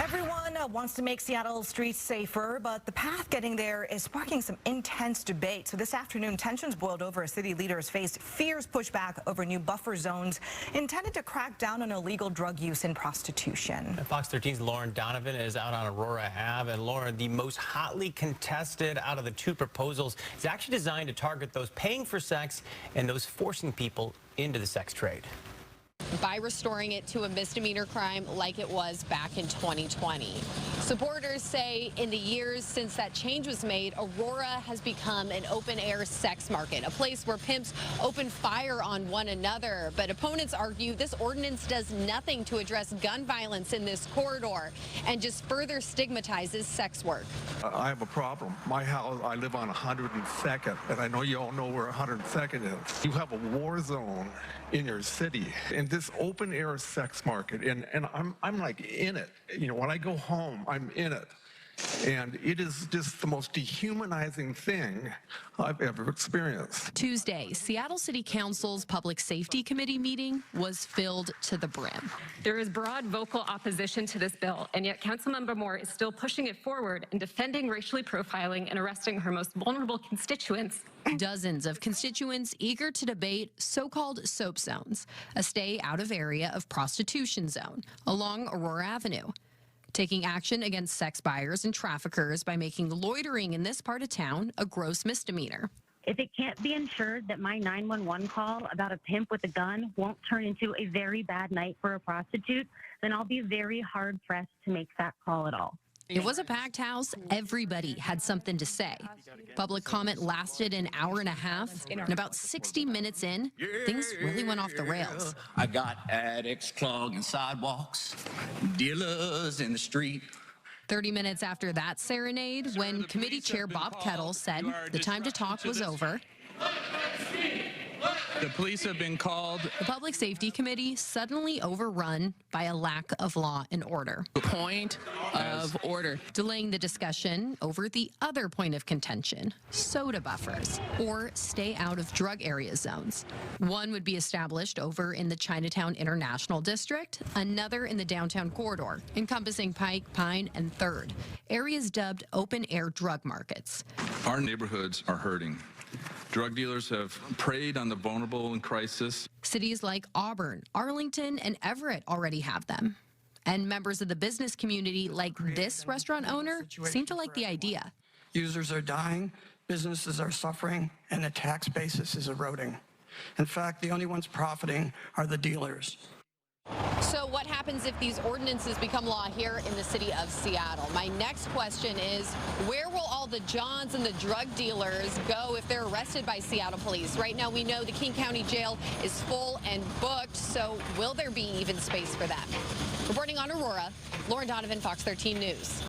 Everyone wants to make Seattle streets safer, but the path getting there is sparking some intense debate. So this afternoon, tensions boiled over as city leaders faced fierce pushback over new buffer zones intended to crack down on illegal drug use and prostitution. Fox 13's Lauren Donovan is out on Aurora Ave. And Lauren, the most hotly contested out of the two proposals is actually designed to target those paying for sex and those forcing people into the sex trade, by restoring it to a misdemeanor crime like it was back in 2020. Supporters say in the years since that change was made, Aurora has become an open-air sex market, a place where pimps open fire on one another. But opponents argue this ordinance does nothing to address gun violence in this corridor and just further stigmatizes sex work. I have a problem. My house, I live on 102nd, and I know you all know where 102nd is. You have a war zone in your city, in this open air sex market, and I'm like in it. You know, when I go home, I'm in it. And it is just the most dehumanizing thing I've ever experienced. Tuesday, Seattle City Council's Public Safety Committee meeting was filled to the brim. There is broad vocal opposition to this bill, and yet Councilmember Moore is still pushing it forward and defending racially profiling and arresting her most vulnerable constituents. Dozens of constituents eager to debate so-called soap zones, a stay out of area of prostitution zone along Aurora Avenue, taking action against sex buyers and traffickers by making loitering in this part of town a gross misdemeanor. If it can't be ensured that my 911 call about a pimp with a gun won't turn into a very bad night for a prostitute, then I'll be very hard-pressed to make that call at all. It was a packed house. Everybody had something to say. Public comment lasted an hour and a half, and about 60 minutes in, things really went off the rails. I got addicts clogging sidewalks, dealers in the street. 30 minutes after that serenade, when committee chair Bob Kettle said the time to talk was over, the police have been called. the Public Safety Committee suddenly overrun by a lack of law and order. Point of order. Delaying the discussion over the other point of contention, soda buffers, or stay out of drug area zones. One would be established over in the Chinatown International District, another in the downtown corridor, encompassing Pike, Pine, and 3rd, areas dubbed open-air drug markets. Our neighborhoods are hurting. Drug dealers have preyed on the vulnerable in crisis. Cities like Auburn, Arlington, and Everett already have them. And members of the business community, like this restaurant owner, seem to like the idea. Users are dying, businesses are suffering, and the tax basis is eroding. In fact, the only ones profiting are the dealers. So what happens if these ordinances become law here in the city of Seattle? My next question is, where will all the Johns and the drug dealers go if they're arrested by Seattle police? Right now, we know the King County Jail is full and booked, so will there be even space for them? Reporting on Aurora, Lauren Donovan, Fox 13 News.